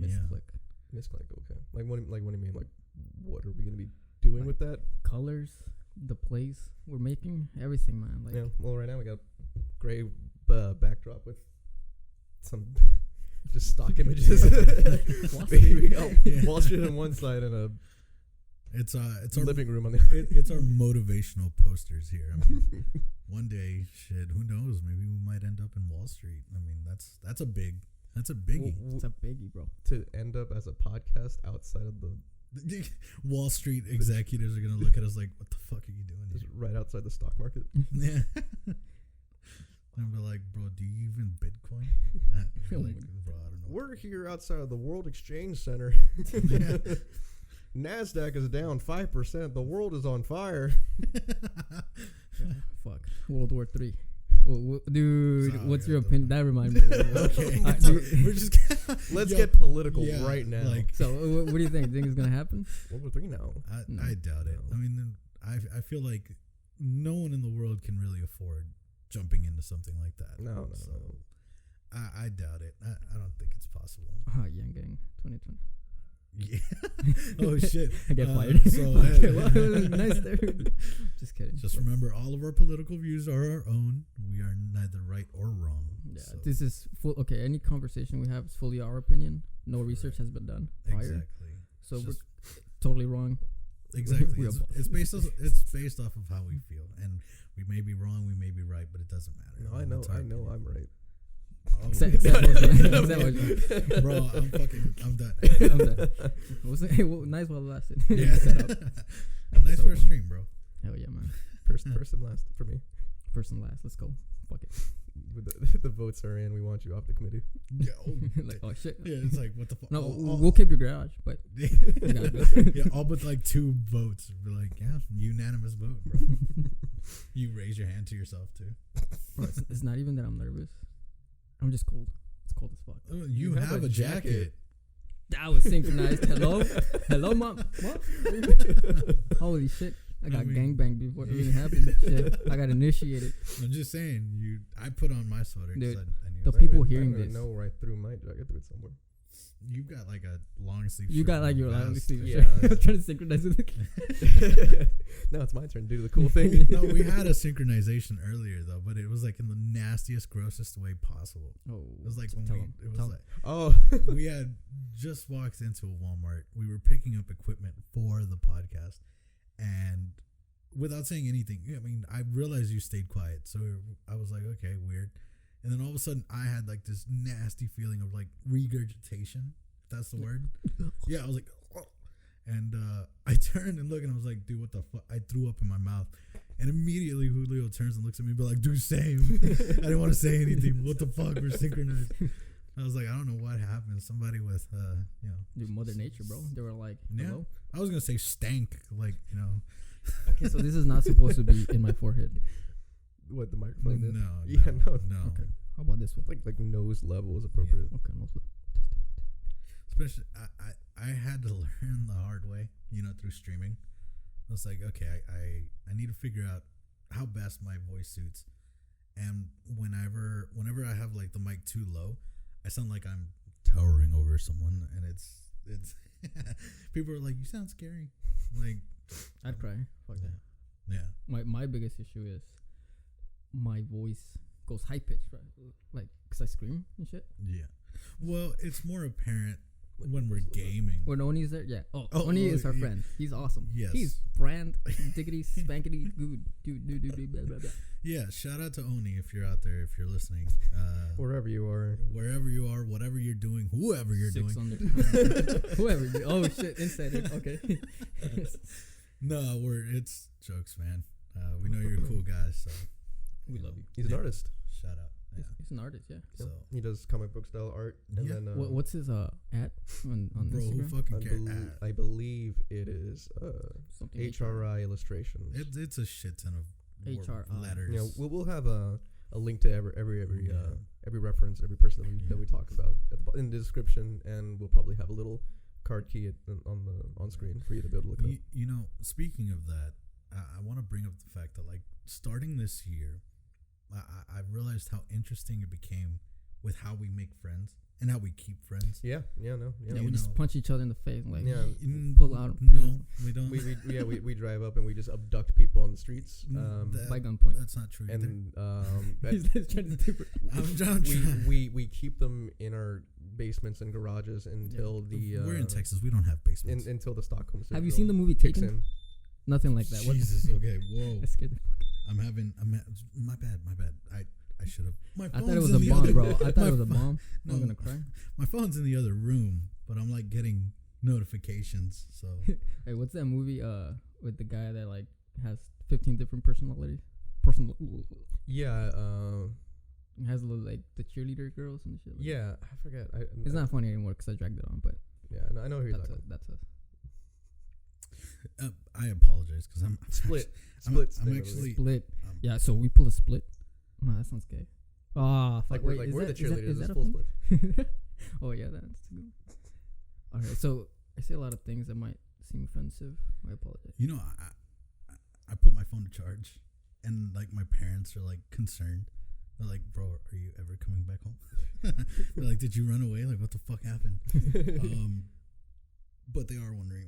MisClick. MisClick. Okay. What do you mean? Like, what are we gonna be doing with that? Colors, the plays we're making, everything, man. Like, Yeah. Well, right now we got gray backdrop with some just stock images. We got Wall Street on one side and a it's our living room on the it's our motivational posters here. I mean, one day, shit, who knows? Maybe we might end up in Wall Street. I mean, that's a biggie. it's a biggie, bro. To end up as a podcast outside of the Wall Street executives are gonna look at us like, "What the fuck are you doing?" Just right outside the stock market. Yeah. And be like, "Bro, do you even Bitcoin?" Like, bro, I don't know. We're here outside of the World Exchange Center. NASDAQ is down 5%. The world is on fire. Fuck. World War III. Dude, Sorry, what's your I don't opinion? know. That reminds me. Okay. Dude, We're just Let's get political right now. Like, so, what do you think? Think it's gonna happen? World War III now. I doubt it. I mean, I feel like no one in the world can really afford jumping into something like that. No. I doubt it. I don't think it's possible. Yang Gang 2020. Yeah. Oh shit. I get fired. So Okay, well, it was nice there. Just kidding. Just remember, all of our political views are our own. We are neither right or wrong. Yeah, so. this is full. Okay, any conversation we have is fully our opinion. No research has been done prior, Exactly. so Just we're totally wrong. exactly. We It's based off of how we feel, and we may be wrong, we may be right, but it doesn't matter. No, I know I'm right. Oh. Except Bro, I'm done. I'm done. Hey, nice while it lasted. Yeah. Nice So for a fun. stream, bro. Hell yeah, man. Person last for me. Person last. Let's go. Fuck it. The votes are in. We want you off the committee. Yeah. Like, oh shit. Yeah, it's like, what the fuck? No, we'll keep your garage, but Yeah, all but like 2 votes. Be like, yeah, unanimous vote, bro. You raise your hand to yourself too. bro, it's not even that I'm nervous. I'm just cold. It's cold as fuck. Oh, you have a jacket. That was synchronized. Hello, mom. What? Holy shit! I got gangbanged before it even happened. Shit, I got initiated. I'm just saying, I put on my sweater. Dude, I knew the it. people I hearing don't this. know right through my jacket through it somewhere. You got like a long sleeve. You shirt got like and your vest. long sleeve Yeah. shirt. I'm trying to synchronize with it. Now it's my turn to do the cool thing. No, we had a synchronization earlier though, but it was like in the nastiest, grossest way possible. Oh, It was like when tell we, him, it was tell like Oh, we had just walked into a Walmart. We were picking up equipment for the podcast, and without saying anything, I mean, I realized you stayed quiet, so I was like, okay, weird. And then all of a sudden, I had like this nasty feeling of like regurgitation. If that's the word. Yeah, I was like, oh. And I turned and looked, and I was like, dude, what the fuck? I threw up in my mouth. And immediately Julio turns and looks at me and be like, dude, same. I didn't want to say anything. What the fuck? We're synchronized. I was like, I don't know what happened. Somebody with, Dude, Mother Nature, bro. They were like, hello? I was going to say stank, like, Okay, so this is not supposed to be in my forehead. what the microphone is? No. Yeah, no. Okay. How about this way? Like nose level is appropriate. Okay, no flip. Especially, I had to learn the hard way, through streaming. I was like, okay, I need to figure out how best my voice suits. And whenever I have like the mic too low, I sound like I'm towering over someone, and it's people are like, you sound scary. Like, I'd cry. Fuck that. yeah. My biggest issue is my voice goes high pitched, right? Like, cause I scream and shit. Yeah. Well, it's more apparent when we're gaming. When Oni's there, yeah. Oni is our friend. He's awesome. Yes. He's brand diggity spankity good dude blah blah blah. Yeah. Shout out to Oni if you're out there, if you're listening. Wherever you are, whatever you're doing, whoever you're doing. Whoever. Oh shit! Insider. Okay. No, it's jokes, man. We know you're a cool guy, so we love you. he's an artist. Shout out. Yeah. He's an artist, yeah. So He does comic book style art. And Yeah. then What's his at on bro, who Instagram? fucking cares? I believe it is Something HRI illustrations. It's a shit ton of HRI. letters. You know, we'll have a link to every reference, every person that we talk about in the description, and we'll probably have a little card key on screen for you to be able to look up. Speaking of that, I want to bring up the fact that like starting this year, I realized how interesting it became with how we make friends. and how we keep friends. Yeah, we just punch each other in the face, like pull out. No, we don't. We drive up and we just abduct people on the streets by gunpoint. That's not true. And we keep them in our basements and garages until we're in Texas. We don't have basements until the Stockholm syndrome. Have you seen the movie Taken? Nothing like that. Jesus. Okay. Whoa. That scared the fuck. My bad. I should have. I thought it was a bomb, bro. I thought it was a bomb. No, I'm gonna cry. My phone's in the other room, but I'm like getting notifications. So. Hey, what's that movie? With the guy that like has 15 different personalities. Yeah. It has little like the cheerleader girls and shit. Like yeah, I forget. It's not funny anymore because I dragged it on, but yeah, I know who you're talking about. That's us. I apologize because I'm Split. I'm actually Split. Yeah, so we pull a split. No, that sounds gay. Ah, like we're the cheerleaders. Is that full split. Oh yeah, that's good. All right, so I say a lot of things that might seem offensive. I apologize. You know, I put my phone to charge, and like my parents are like concerned. They're like, "Bro, are you ever coming back home?" They're like, "Did you run away? Like, what the fuck happened?" But they are wondering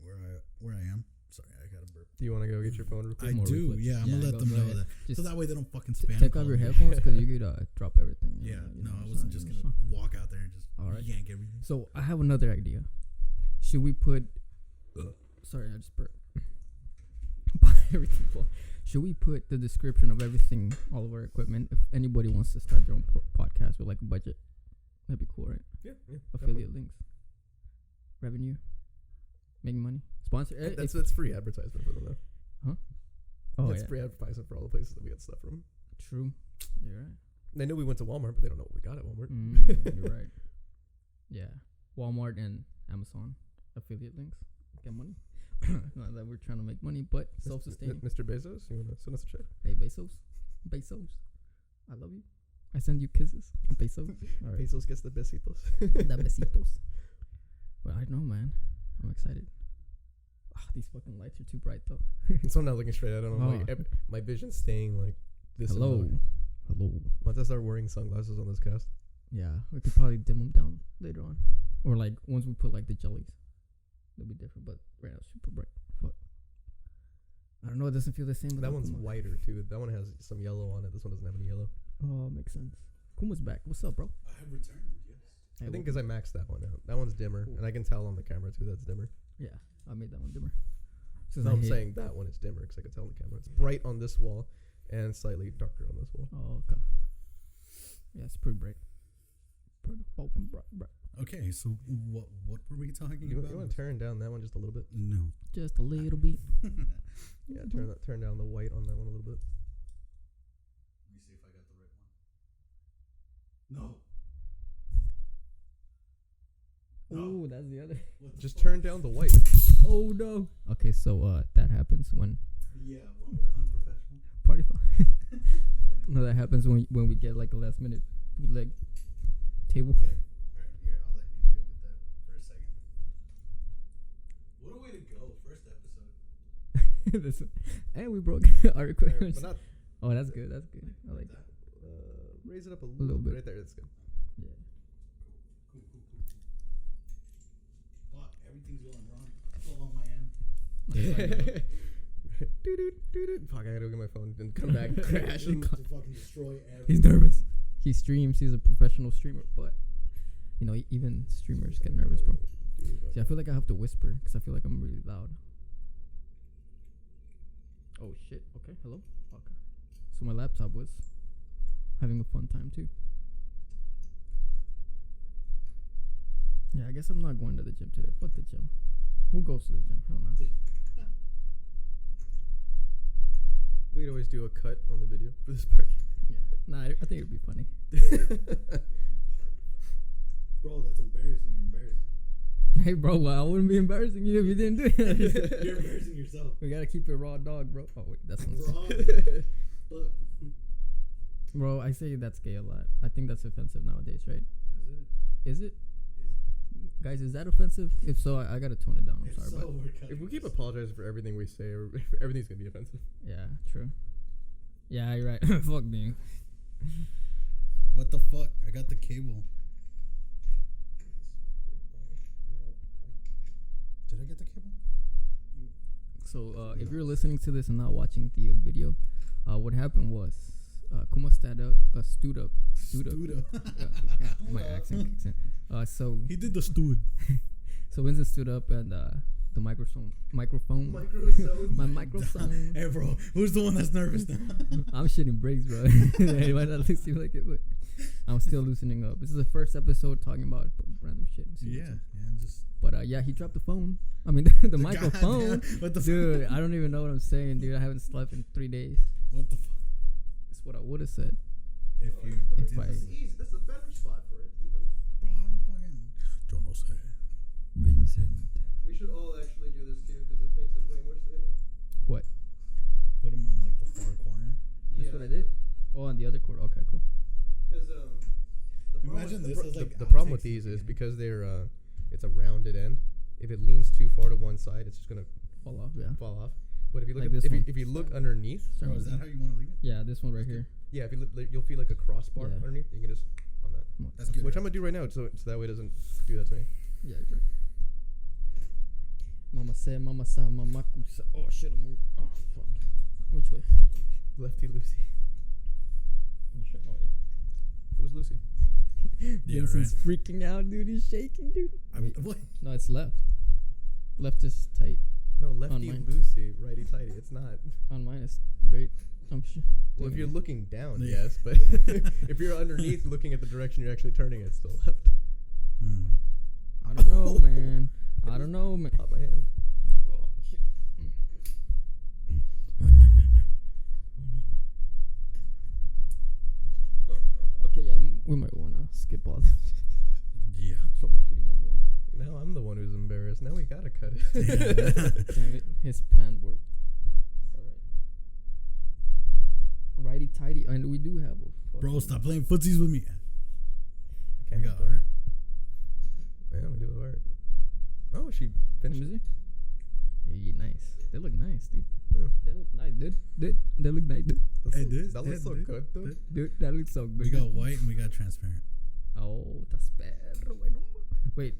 where I am. Sorry, I got a burp. Do you want to go get your phone? I do. Yeah, I'm gonna let them know that, so that way they don't fucking spam. Take off your headphones because you could drop everything. Yeah, I wasn't just gonna walk out there and just yank everything. So I have another idea. Should we put? Sorry, I just burped. Everything. Should we put the description of everything, all of our equipment, if anybody wants to start their own podcast with like a budget? That'd be cool, right? Yeah. Affiliate links, revenue, making money, sponsor. That's free advertisement for them, though. Huh? Oh, that's free advertisement for all the places that we get stuff from. True. You're right. They know we went to Walmart, but they don't know what we got at Walmart. You're right. Yeah, Walmart and Amazon affiliate links get money. Not that we're trying to make money, but self-sustaining. Mr. Bezos, you want to send us a check? Hey, Bezos, I love you. I send you kisses, Bezos. All right. Bezos gets the besitos. The besitos. Well, I know, man. I'm excited. These fucking lights are too bright, though. So I'm not looking straight at them. Like, my vision's staying like this. Hello. Once I start wearing sunglasses on this cast. Yeah, we could probably dim them down later on, or like once we put like the jellies. It'll be different, but right now it's super bright. Fuck. I don't know. It doesn't feel the same. That one's whiter too. That one has some yellow on it. This one doesn't have any yellow. Oh, makes sense. Kuma's back. What's up, bro? I have returned. Yes. I think because I maxed that one out. That one's dimmer, and I can tell on the camera too. That's dimmer. Yeah, I made that one dimmer. No, I'm saying that one is dimmer because I can tell on the camera. It's bright on this wall and slightly darker on this wall. Oh, okay. Yeah, it's pretty bright. Okay, so what were we talking about? You want to turn down that one just a little bit? No, just a little bit. Yeah, turn down the white on that one a little bit. Let me see if I got the right one. No. Oh, that's the other. Just turn down the white. Oh no. Okay, so that happens when. Yeah, when we're unprofessional. Party foul. No, that happens when we get like a last minute bootleg table. Okay. All right, here, I'll let you deal with that for a second. What a way to go! First episode. And we broke our equipment. Oh, that's good. That's good. I like that. Raise it up a little bit. Right there. That's good. Yeah. Cool. Fuck, everything's going wrong. It's all on my end. Fuck, I gotta go get my phone and come back and crash and fucking destroy everything. He's nervous. He streams. He's a professional streamer, but even streamers get nervous, bro. See, I feel like I have to whisper because I feel like I'm really loud. Oh shit. Okay. Hello. Okay. So my laptop was having a fun time too. Yeah, I guess I'm not going to the gym today. Fuck the gym. Who goes to the gym? Hell no. We'd always do a cut on the video for this part. Yeah. Nah, I think it'd be funny. Bro, that's embarrassing. You're embarrassing. Hey, bro, well, I wouldn't be embarrassing you if you didn't do it. You're embarrassing yourself. We gotta keep it raw dog, bro. Oh, wait, that's raw. Bro, I say that's gay a lot. I think that's offensive nowadays, right? Is it? Guys, is that offensive? If so, I gotta tone it down. I'm sorry, but if we keep apologizing for everything we say, everything's gonna be offensive. Yeah, true. Yeah, you're right. Fuck me. What the fuck? I got the cable. So if you're listening to this and not watching the video, what happened was Kuma stood up. Yeah, my accent kicks in. So he did the stood. So Winston stood up and the microphone. My microphone. Hey, bro, who's the one that's nervous now? I'm shitting brakes, bro. It might not seem like it, but I'm still loosening up. This is the first episode talking about random shit. But he dropped the phone. I mean, the microphone. Dude, I don't even know what I'm saying, dude. I haven't slept in 3 days. What the fuck? That's what I would have said. This is a better spot for it, even. Bro, I don't fucking. Yo no sé. Vincent. We should all actually do this too, because it makes it way more stable. What? Put him on like the far corner. That's what I did. Oh, on the other corner. Okay, cool. Because the problem with these is because they're it's a rounded end. If it leans too far to one side, it's just gonna fall off. Yeah. Fall off. But if you look Like if you look underneath, oh, is that how you want to leave it? Yeah, this one right here. Yeah, if you look, you'll feel like a crossbar underneath. You can just on that. That's good. Which I'm gonna do right now, so that way it doesn't do that to me. Yeah, you're right. Mama said, Mama said, Mama said. Oh shit! Oh fuck. Which way? Lefty Lucy. Sure. Oh yeah. Who's Lucy? Vincent's freaking out, dude. He's shaking, dude. What? No, it's left. Left is tight. No, lefty Lucy, righty tighty. It's not. On mine, it's right. I'm sure. Well, if you're looking down, yes, but if you're underneath, looking at the direction you're actually turning, it's still left. I don't know, man. I don't know, man. Pop my hand. Oh, shit. Okay, yeah, we might want to skip all this. Yeah. Troubleshooting 101. Now I'm the one who's embarrassed. Now we gotta cut it. Damn it, his plan worked. Alright. Righty tighty, and we do have a. Bro, stop playing footsies with me. Okay, we got art. Yeah, we do have art. Oh, she finished it. Hey, nice. They look nice, dude. Yeah. They look nice, dude. They look nice, dude. That looks so good, dude. Dude, that looks so good. We got white and we got transparent. Oh, that's perro, bueno. Wait,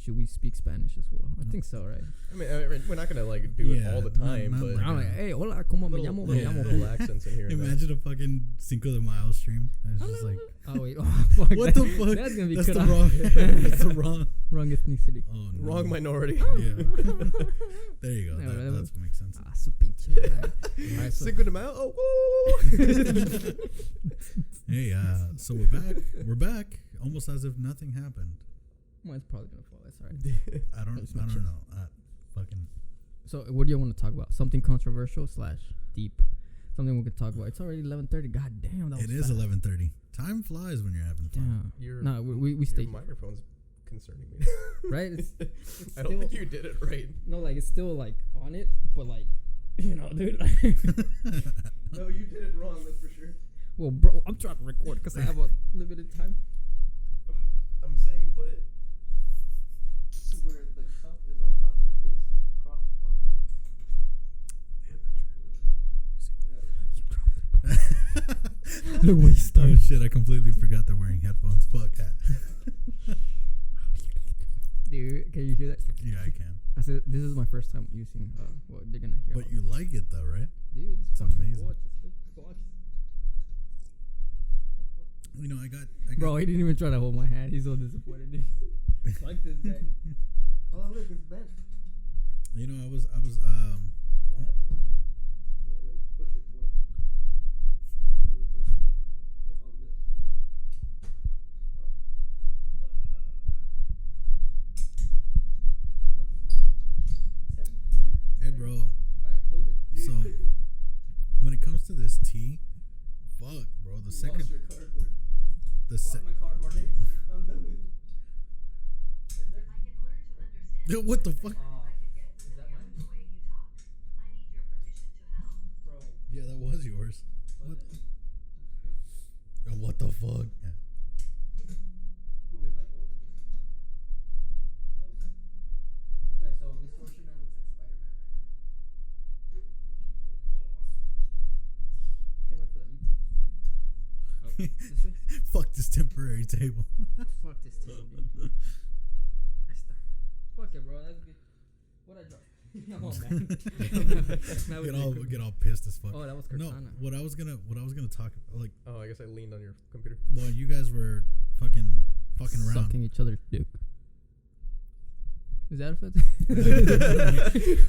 should we speak Spanish as well? I think so, right? I mean, we're not gonna like do it all the time, but I'm like, hey, hola, como me llamo? Me llamo. Little accents in here. Imagine a fucking Cinco de Mayo stream. And it's just like, oh wait, oh fuck. What the fuck? That's gonna be That's cut the off. wrong. That's the wrong ethnicity. Oh no. Wrong minority. Yeah. There you go. Yeah, That's what makes sense. Su pinche madre. Alright, so Cinco de Mayo. Oh, woo! Hey, so we're back. We're back. Almost as if nothing happened. mine's probably gonna fall. That's alright. I don't know. Fucking. So, what do you want to talk about? Something controversial / deep. Something we could talk about. It's already 11:30. God damn, that was It is fast. 11:30. Time flies when you're having fun. Yeah. Your, No, we stay. Your microphone's concerning me. Right? It's I don't think you did it right. No, like it's still like on it, but like, you know, dude. Like, No, you did it wrong. That's for sure. well, bro, I'm trying to record because I have a limited time. I'm saying put it to where the cup is on top of this crossbar right here. Look what you Oh started. shit! I completely forgot they're wearing headphones. Fuck that. Dude, can you hear that? Yeah, I can. I said this is my first time using. Well, they're gonna hear. But you like it though, right? Dude, It's fucking amazing. gorgeous. Dude. Gorgeous. You know, I got. Bro, he didn't even try to hold my hand. He's so disappointed, dude. Like this guy. Oh look, it's bent. You know, I was. That's why. Yeah, and then push it more. To where it's like on this. Hey, bro. Alright, hold it. So, when it comes to this tea, fuck, bro. The second. Lost your cardboard. The Fuck my cardboard. I'm done with it. I can learn to understand. What the fuck? I can get familiar with the way you talk. I need your permission to help. Bro. Yeah, that was yours. What? What the fuck? Yeah. Who was like, oh, the podcast. Okay, so Miss Fortune Man looks like Spider-Man right now. Can't wait for that YouTube. Oh, this way? Fuck this temporary table. Fuck this table, dude. Fuck it, bro. That's good. What I drop? Come on, man. get all pissed as fuck. Oh, that was No, Cortana. what I was gonna talk like. Oh, I guess I leaned on your computer. Well, you guys were fucking around. Sucking each other's dick. Is that offensive?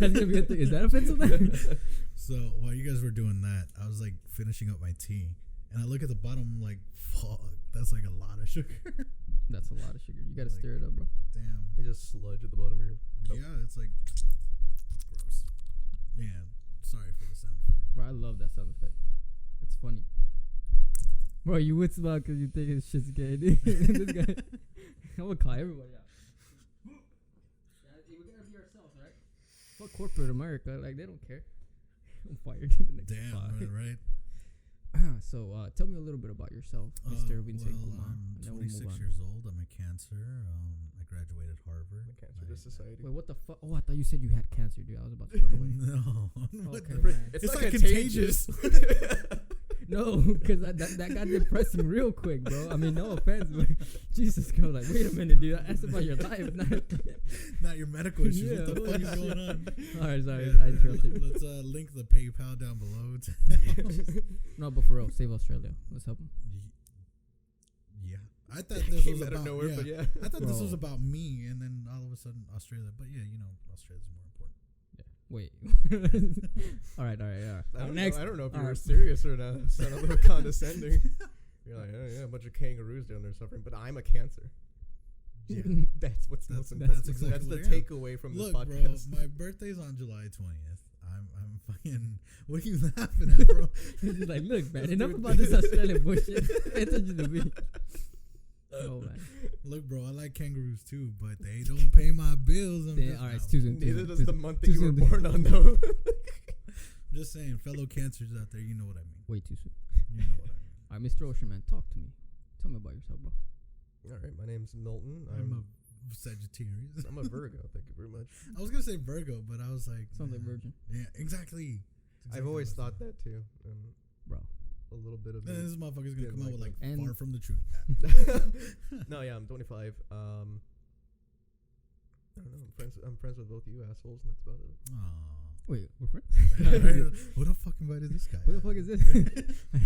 That's gonna be a thing. Is that offensive? So while you guys were doing that, I was like finishing up my tea, and I look at the bottom, I'm like, fuck, that's like a lot of sugar. That's a lot of sugar. You gotta Like, stir it up, bro. Damn. You just sludge at the bottom of your cup. Yeah, it's like gross. Yeah, sorry for the sound effect. Bro, I love that sound effect. That's funny. Bro, you would smile because you think his shit's gay, dude. This guy. I'm gonna call everybody out. We're gonna be ourselves, right? Fuck corporate America. Like, they don't care. I'm fired to the next Damn, spot. right? So, tell me a little bit about yourself, Mr. Vincent Kumar. I'm And then we'll 26 move on. years old. I'm a cancer. I graduated Harvard. The Cancer to Society. Wait, what the fuck? Oh, I thought you said you had cancer, dude. I was about to run away. No. Okay, What man. It's It's not not contagious. No, because that got depressing real quick, bro. I mean, no offense, but Jesus, go like, wait a minute, dude. I asked about your life, Not your medical issues. Yeah, What the fuck is holy going on? All right, sorry, Yeah, I interrupted. Let's link the PayPal down below. No, but for real, save Australia. Let's help them. Yeah, I thought this was Came out about of nowhere, yeah. but yeah. I thought this was Bro. about me, and then all of a sudden Australia. But yeah, Australia's more important. Wait. all right. Next. I don't know if you All were right. serious or not. Sound a little condescending. You're like, oh, yeah, a bunch of kangaroos down there suffering, but I'm a cancer. Yeah. That's what's That's- most important. that's exactly That's what the I am. takeaway from Look, this podcast. bro, my birthday's on July 20th. I'm fucking. What are you laughing at, bro? He's like, look, man, Let's enough do it. about this Australian bullshit. Pay attention to me. Oh, man. Look, bro, I like kangaroos too, but they don't pay my bills. I'm Yeah, just, all right, no, it's too soon. Neither does the month that too you were soon. born on, though. I'm just saying, fellow cancers out there, you know what I mean. Way too soon. You know what I mean. All right, Mr. Ocean, man, talk to me. Tell me about yourself, bro. All right, my name's Milton. I'm a Sagittarius. I'm a Virgo. Thank you very much. I was gonna say Virgo, but I was like, Sounds like virgin, yeah, exactly. I've always thought that too. bro. A little bit of Then this motherfucker's gonna Didn't come out like with like that. far And- from the truth. No, yeah, I'm 25. I don't know. I'm friends with both you assholes, and that's about it. Aw. Wait, we're friends? Who the fuck invited this guy? Who the fuck is this?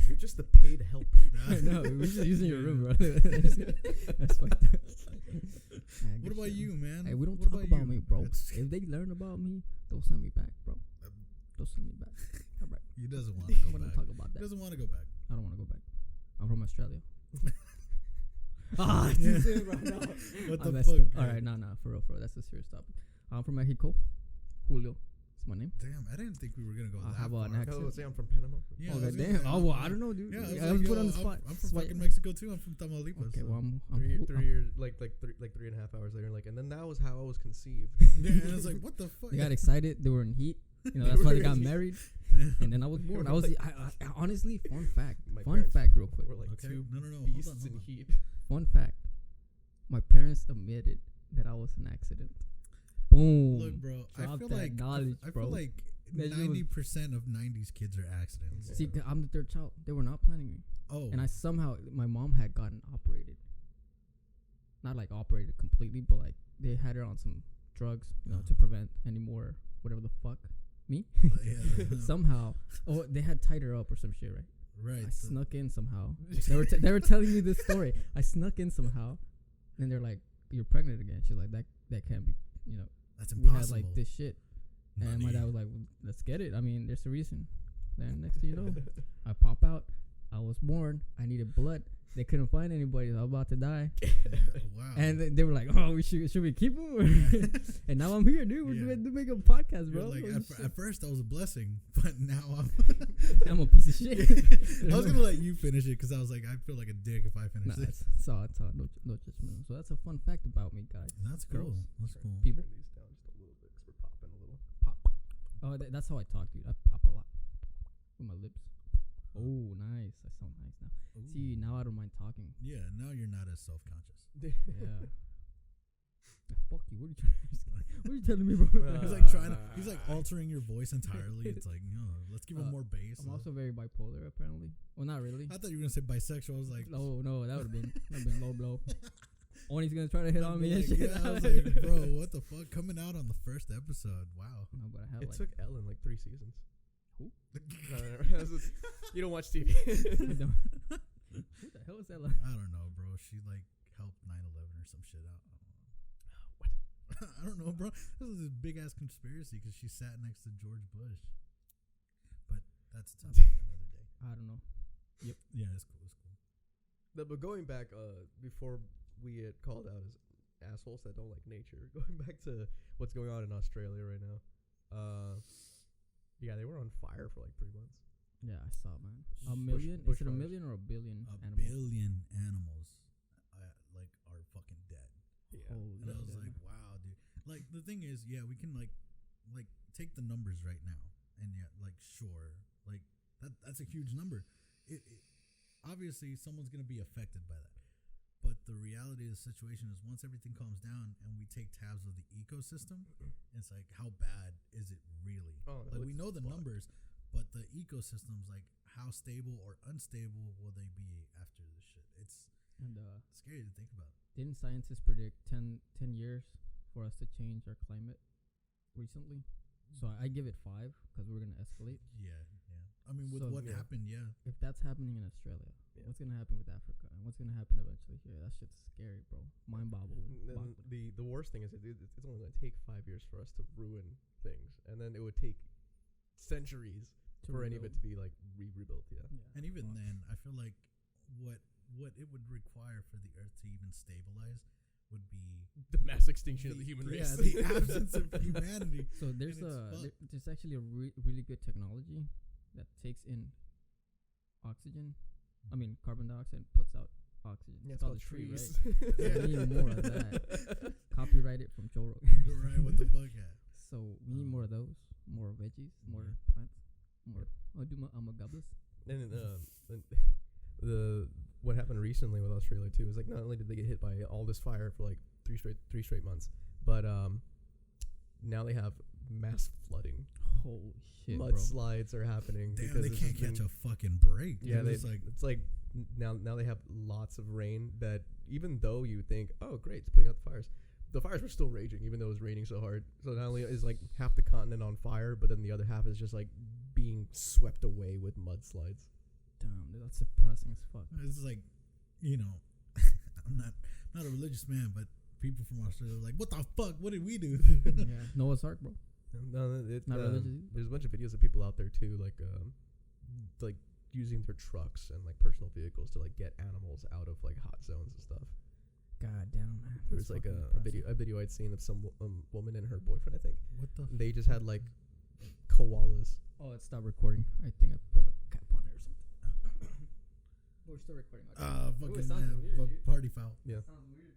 You're just the paid help. I know. We're just using your room, bro. That's fucked up. Man, What good about shit, you, man? Hey, we don't What talk about you? me, bro. That's- If they learn about me, they'll send me back, bro. They'll send me back. All right. He doesn't want to go We don't back. talk about He that. doesn't want to go back. I don't want to go back. I'm from Australia. Yeah. too soon, bro. No. What I the messed fuck? up. All right, no. For real. That's a serious topic. I'm from Mexico. Julio. That's my name. Damn, I didn't think we were gonna go I that have an far. accent. Oh, say I'm from Panama. Yeah, Oh, I was gonna goddamn. say, Oh, well, I don't know, dude. Yeah, I was put on the spot. I'm from Sweat. fucking Mexico too. I'm from Tamaulipas. Okay, so. well, I'm Three Jul- years, like 3.5 hours later, like, and then that was how I was conceived. Yeah, and I was like, what the fuck? They got excited. They were in heat. You know, They that's why were they got in heat. married. Yeah. And then I was born. I was honestly, fun fact. My Fun parents fact, real quick. We're like Okay. two No, hold beasts on, in hold on. heat. Fun fact. My parents admitted that I was an accident. Boom. Look, bro, I Drop feel that like knowledge, I bro. feel like That shit was- 90% of 90s kids are accidents. See, 'cause I'm the third child. They were not planning me. Oh, And I somehow, my mom had gotten operated. Not like operated completely, but like they had her on some drugs, you know, to prevent any more, whatever the fuck. Me? yeah, Somehow. Oh, they had tied her up or some shit, right? right. I so- snuck in somehow. They were telling me this story. I snuck in somehow. And they're like, you're pregnant again. She's like, that can't be, you know. That's We impossible. had like this shit. And my dad was like, well, let's get it. I mean, there's a reason. Then next thing you know, I pop out. I was born. I needed blood. They couldn't find anybody. I was about to die. Wow. And they were like, oh, should we keep him? And now I'm here, dude. We're Yeah. doing a podcast, You're bro. like, Holy shit. at first that was a blessing, but now I'm a piece of shit. I was gonna let you finish it because I was like, I feel like a dick if I finish Nah, this. it's all no judgment. So that's a fun fact about me, guys. That's cool. Girls. That's cool. People Turn these down just a little bit 'cause we're popping a little. pop. Oh, that's how I talk, dude. I pop a lot with my lips. Oh, nice. I sound nice now. Ooh. See, now I don't mind talking. Yeah, now you're not as self-conscious. Yeah. Fuck you. What are you telling me, bro? He's like he's like altering your voice entirely. It's like, no, let's give him more bass. I'm also very bipolar, apparently. Well, not really. I thought you were gonna say bisexual. I was like, No, that would have been low blow. Only's gonna try to hit on me and shit. Yeah, I was like, bro, what the fuck? Coming out on the first episode. Wow. No, but I have It like took Ellen like 3 seasons. Who? No. You don't watch TV. Who the hell is that? Like? I don't know, bro. She like helped 9/11 or some shit out. What? I don't know, bro. This is a big ass conspiracy because she sat next to George Bush. But that's a topic for another day. I don't know. Yep. Yeah, it's cool. It's cool. But going back, before we get called out as assholes that don't like nature, going back to what's going on in Australia right now. Yeah, they were on fire for like 3 months. Yeah, I saw, man. A million? Is it a million or a billion? Billion animals, like are fucking dead. Yeah. And I was like, wow, dude. Like the thing is, yeah, we can like take the numbers right now, and yeah, like sure, like that's a huge number. It obviously someone's gonna be affected by that. But the reality of the situation is once everything calms down and we take tabs of the ecosystem, it's like, how bad is it really? Oh, no, like we know the numbers, but the ecosystems, like how stable or unstable will they be after this shit? It's scary to think about. Didn't scientists predict 10 years for us to change our climate recently? So I give it 5 because we're going to escalate. Yeah. I mean, with what happened, yeah. If that's happening in Australia, what's going to happen with Africa? And what's going to happen eventually here? That shit's scary, bro. Mind-boggling. The worst thing is it's only going to take 5 years for us to ruin things. And then it would take centuries for any of it to be, like, rebuilt, yeah. And even then, I feel like what it would require for the Earth to even stabilize would be the mass extinction of the human race. Yeah, the absence of humanity. So there's actually a really good technology that takes in carbon dioxide, and puts out oxygen. Yeah, it's called trees. tree, right? We need more of that. Copyright it from Joe Rogan. Right, what the fuck at? So we need more of those, more veggies, more plants, more. I'm a gobless. And what happened recently with Australia too is like not only did they get hit by all this fire for like three straight months, but now they have mass flooding. Holy shit, Mudslides are happening. Damn, because they can't catch a fucking break. Yeah, it's like now they have lots of rain that even though you think, oh great, it's putting out the fires were still raging even though it was raining so hard. So not only is like half the continent on fire, but then the other half is just like being swept away with mudslides. Damn, dude, that's depressing as fuck. It's like, I'm not a religious man, but people from Australia are like, what the fuck? What did we do? Yeah, Noah's Ark, bro. No, not religious either. There's a bunch of videos of people out there too, like using their trucks and like personal vehicles to like get animals out of like hot zones and stuff. God damn, man. There was like a video I'd seen of some woman and her boyfriend. I think what the they just had like koalas. Oh, it stopped recording. I think I put a cap on it or something. We're still recording. Fucking weird, party foul. Yeah. Sounds weird.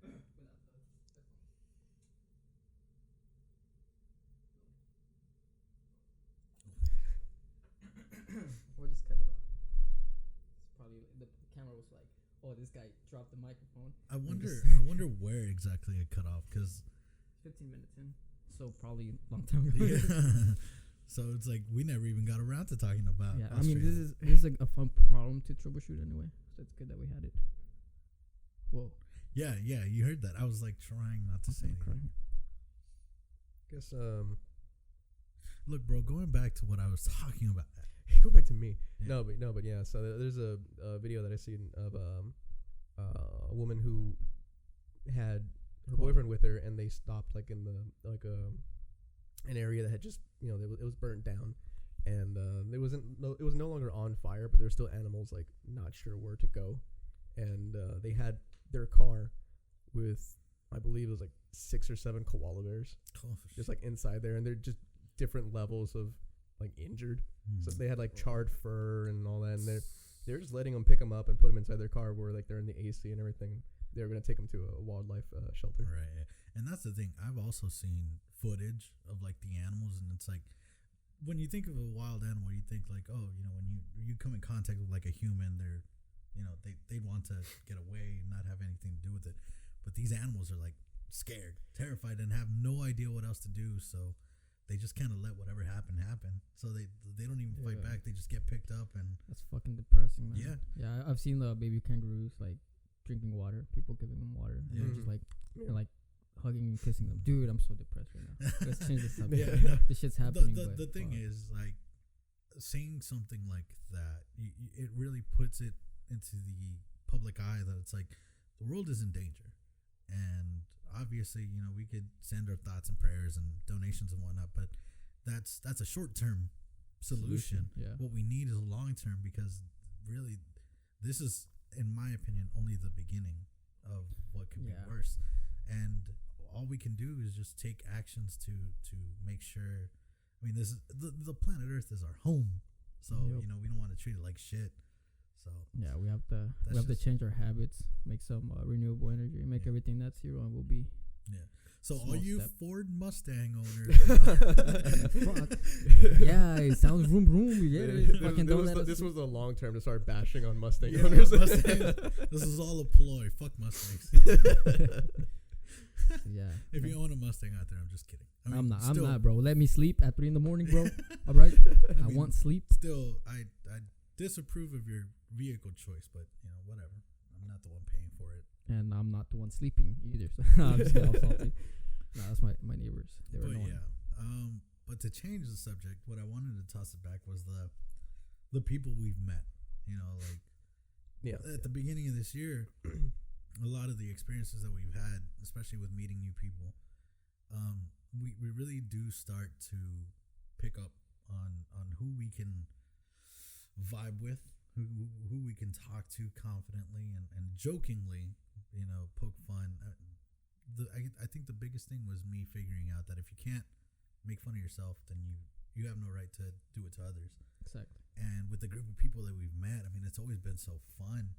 Or just cut it off. It's probably the camera was like, "Oh, this guy dropped the microphone." I wonder where exactly it cut off because 15 minutes in, so probably a long time ago. Yeah. So it's like we never even got around to talking about. Yeah, Australia. I mean this is a fun problem to troubleshoot anyway. So it's good that we had it. Whoa. Yeah, you heard that. I was like trying not to say anything. Guess Look, bro, going back to what I was talking about. Go back to me. Yeah. No, but yeah. So there's a video that I seen of a woman who had her boyfriend with her, and they stopped like in the an area that had just it was burnt down, and it was no longer on fire, but there were still animals like not sure where to go, and they had their car with I believe it was like 6 or 7 koala bears just like inside there, and they're just different levels of like injured. So they had like charred fur and all that, and they're just letting them pick them up and put them inside their car where like they're in the AC and everything. They're gonna take them to a wildlife shelter. Right, and that's the thing. I've also seen footage of like the animals, and it's like when you think of a wild animal, you think like, oh, when you come in contact with like a human, they're they'd want to get away and not have anything to do with it. But these animals are like scared, terrified, and have no idea what else to do. So they just kind of let whatever happen. So they don't even fight back. They just get picked up, and that's fucking depressing, man. Yeah. I've seen the baby kangaroos like drinking water. People giving him water. And they're just like, Yeah. they're like hugging and kissing them. Dude, I'm so depressed right now. Let's change the subject. Yeah. This shit's happening. The thing is, like, saying something like that, it really puts it into the public eye that it's like the world is in danger, and obviously, you know, we could send our thoughts and prayers and donations and whatnot, but that's a short-term solution. Yeah. What we need is a long-term, because really, this is, in my opinion, only the beginning of what could be worse. And all we can do is just take actions to make sure. I mean, this is the planet Earth is our home, so you know, we don't want to treat it like shit. So yeah, we have to change our habits, make some renewable energy, make everything net zero, and we'll be. Yeah. So all you Ford Mustang owners, yeah, it sounds vroom vroom. Yeah, this was a long term to start bashing on Mustang yeah, owners. This is all a ploy. Fuck Mustangs. Yeah. If you own a Mustang out there, I'm just kidding. I mean, I'm not, bro. Let me sleep at 3 a.m, bro. All right. I want sleep. Still, I disapprove of your vehicle choice, but you know, whatever. I'm not the one paying for it, and I'm not the one sleeping either. So I'm just getting all salty. No, that's my neighbors. They were annoying. Yeah. But to change the subject, what I wanted to toss it back was the people we've met. You know, like at the beginning of this year, a lot of the experiences that we've had, especially with meeting new people, we really do start to pick up on who we can vibe with, who we can talk to confidently and jokingly, you know, poke fun. I think the biggest thing was me figuring out that if you can't make fun of yourself, then you have no right to do it to others. Exactly. And with the group of people that we've met, I mean, it's always been so fun.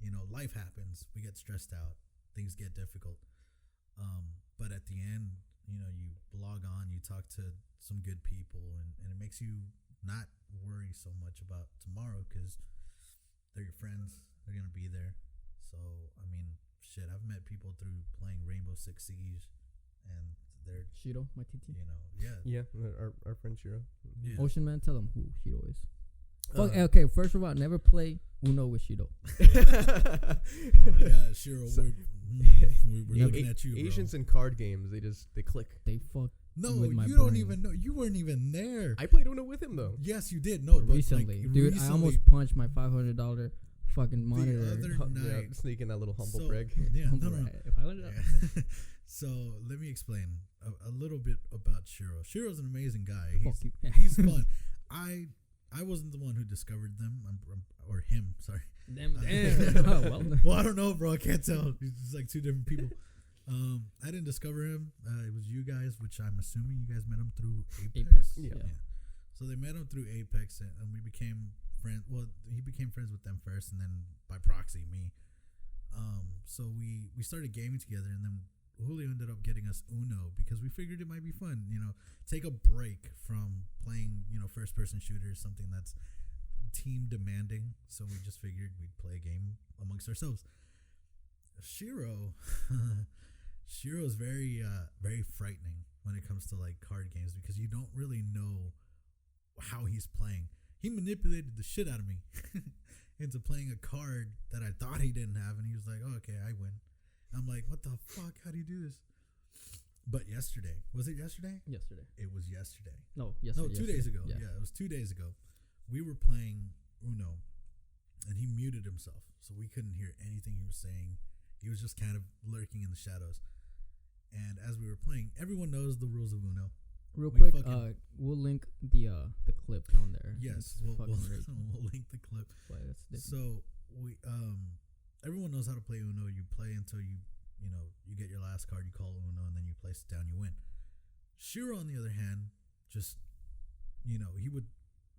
You know, life happens. We get stressed out. Things get difficult. But at the end, you know, you log on, you talk to some good people, and it makes you not worry so much about tomorrow, because they're your friends. They're going to be there. So, I mean, shit, I've met people through playing Rainbow Six Siege, and they're Shiro, my TT. You know, yeah, our friend Shiro. Yeah. Ocean Man, tell them who Shiro is. Okay, first of all, never play Uno with Shiro. Yeah, Shiro, we're looking at you, bro. Asians in card games, they click. They fuck. No, with my you brain. don't even know. You weren't even there. I played Uno with him though. Yes, you did. No, but recently, like, dude, I almost punched my $500 fucking monitor. The other night, sneaking that little humble brag. Yeah, no. $500. So let me explain a little bit about Shiro. Shiro's an amazing guy. He's fun. I wasn't the one who discovered them, or him. Sorry. Damn. Well, I don't know, bro. I can't tell. It's like two different people. I didn't discover him. It was you guys, which I'm assuming you guys met him through Apex. Yeah. So they met him through Apex, and we became friends. Well, he became friends with them first, and then by proxy, me. So we started gaming together, and then Julio ended up getting us Uno because we figured it might be fun. You know, take a break from playing, you know, first-person shooters, something that's team demanding. So we just figured we'd play a game amongst ourselves. Shiro's very very frightening when it comes to like card games, because you don't really know how he's playing. He manipulated the shit out of me into playing a card that I thought he didn't have, and he was like, "Oh, okay, I win." I'm like, "What the fuck? How do you do this?" But yesterday, was it yesterday? Yesterday. It was yesterday. No, yesterday. No, 2 days ago. Yeah, it was 2 days ago. We were playing Uno, and he muted himself, so we couldn't hear anything he was saying. He was just kind of lurking in the shadows. And as we were playing, everyone knows the rules of Uno. Real quick, we'll link the clip down there. Yes, we'll link the clip. So we everyone knows how to play Uno. You play until you get your last card. You call Uno, and then you place it down. You win. Shiro, on the other hand, just he would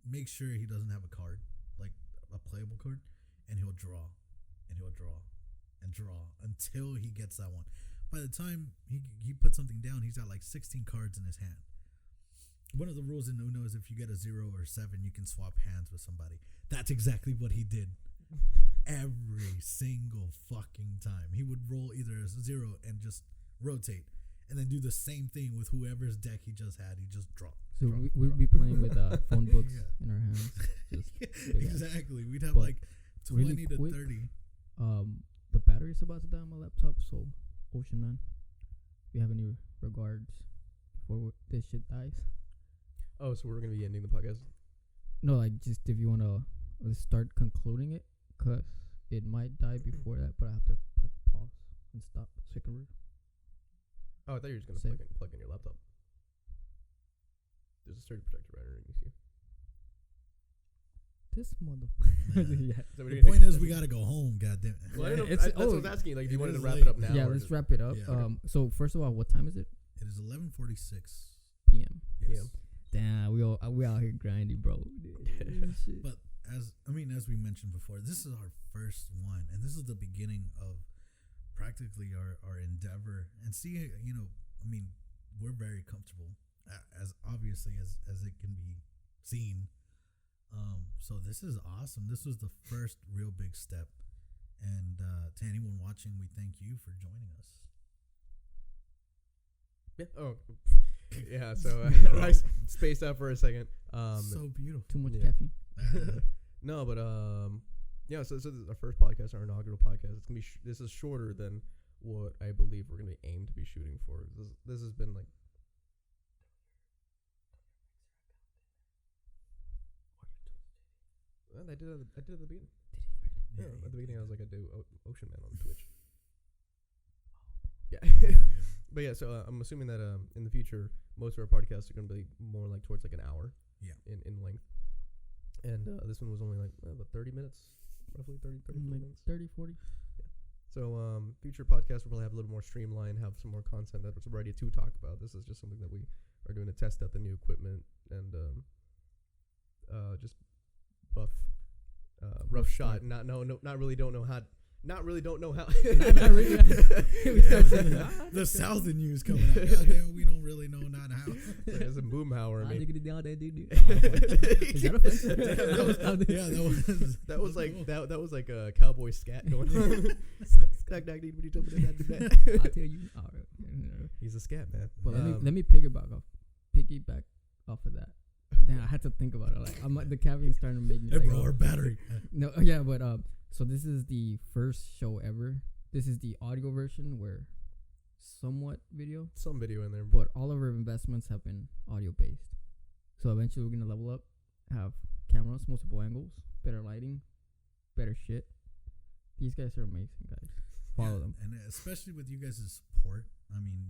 make sure he doesn't have a card, like a playable card, and he'll draw, and he'll draw, and draw until he gets that one. By the time he puts something down, he's got like 16 cards in his hand. One of the rules in Uno is if you get a 0 or 7, you can swap hands with somebody. That's exactly what he did. Every single fucking time. He would roll either a 0 and just rotate, and then do the same thing with whoever's deck he just had. He just draw. So we'd be playing with phone books in our hands. Just exactly. We'd have like 20 to 30. The battery battery's about to die on my laptop. So, Ocean Man, if you have any regards before this shit dies. Oh, so we're gonna be ending the podcast? No, like just if you wanna start concluding it, cause it might die before that, but I have to put pause and stop so I can read. Oh, I thought you were just gonna plug in your laptop. There's a sturdy protector right underneath you. This motherfucker. Yeah. The point is, we gotta go home. Goddamn. Well, I that's what I was asking. Like, do you wanted to wrap it up now? Yeah, let's wrap it up. Yeah. So first of all, what time is it? It is 11:46 p.m. Yes. Damn, we out here grinding, bro. But as we mentioned before, this is our first one, and this is the beginning of practically our endeavor. And see, we're very comfortable, as obviously as it can be seen. So this is awesome. This was the first real big step, and to anyone watching, we thank you for joining us. Yeah. Oh. Yeah. So I spaced out for a second. So beautiful. Too much caffeine. No, but yeah. So this is our first podcast, our inaugural podcast. It's gonna be this is shorter than what I believe we're gonna be aimed to be shooting for. This has been like. Well, I did at the beginning. Did he really? Yeah, at the beginning I was like, I do Ocean Man on Twitch. Yeah. But yeah, so I'm assuming that in the future, most of our podcasts are going to be more like towards like an hour in length. And this one was only like about 30 minutes, roughly 30 minutes. 30, 40. Yeah. So future podcasts will probably have a little more streamlined, have some more content that's ready to talk about. This is just something that we are doing to test out the new equipment and just rough shot. Not really don't know how. Not really. The South in you is coming out. Goddamn, we don't really know not how. There's a boomhauer. Is that was like a cowboy scat going on. I'll tell you. He's a scat man. But let me piggyback off of that. Damn, I had to think about it. Like the caffeine's starting to make me. Hey, bro, our battery. No, yeah, but so this is the first show ever. This is the audio version where somewhat video. Some video in there. But all of our investments have been audio based. So eventually we're going to level up, have cameras, multiple angles, better lighting, better shit. These guys are amazing, guys. Follow them. And especially with you guys' support. I mean,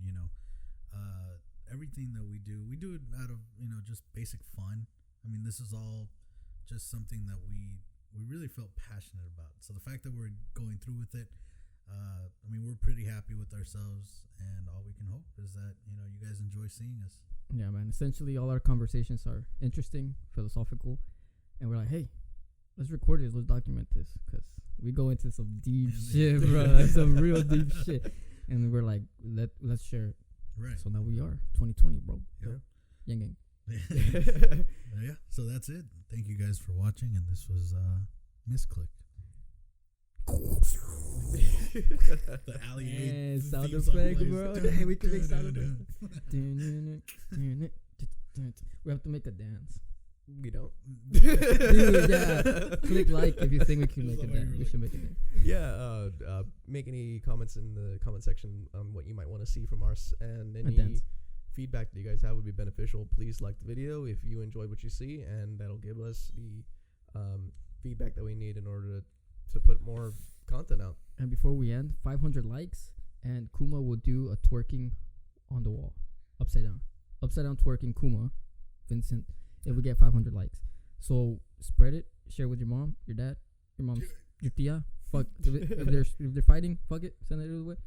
everything that we do it out of, just basic fun. I mean, this is all just something that we really felt passionate about. So the fact that we're going through with it, we're pretty happy with ourselves, and all we can hope is that, you guys enjoy seeing us. Yeah, man. Essentially, all our conversations are interesting, philosophical, and we're like, hey, let's record this, let's document this, because we go into some deep shit, bro. Like some real deep shit. And we're like, let's share it. Right. So now we are 2020, bro. Yeah. Yang gang. Yeah. So that's it. Thank you guys for watching, and this was MisClick. The alley sound effect, bro. Hey, we can make sound effects. We have to make a dance. We don't. Dude, yeah. Click like if you think we can make a dance. We should make a dance. Yeah. Make any comments in the comment section on what you might want to see from us, and any feedback that you guys have would be beneficial. Please like the video if you enjoyed what you see, and that'll give us the feedback that we need in order to put more content out. And before we end, 500 likes, and Kuma will do a twerking on the wall, upside down twerking Kuma, Vincent. If we get 500 likes, so spread it, share with your mom, your dad, your mom's, your tia. Fuck if they're fighting, fuck it, send it away,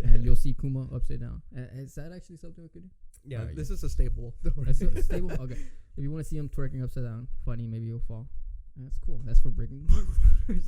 and you'll see Kuma upside down. Is that actually something we could do? Yeah, this is a staple. It's a staple. Okay, if you want to see him twerking upside down, funny, maybe he'll fall. That's cool. That's for breaking the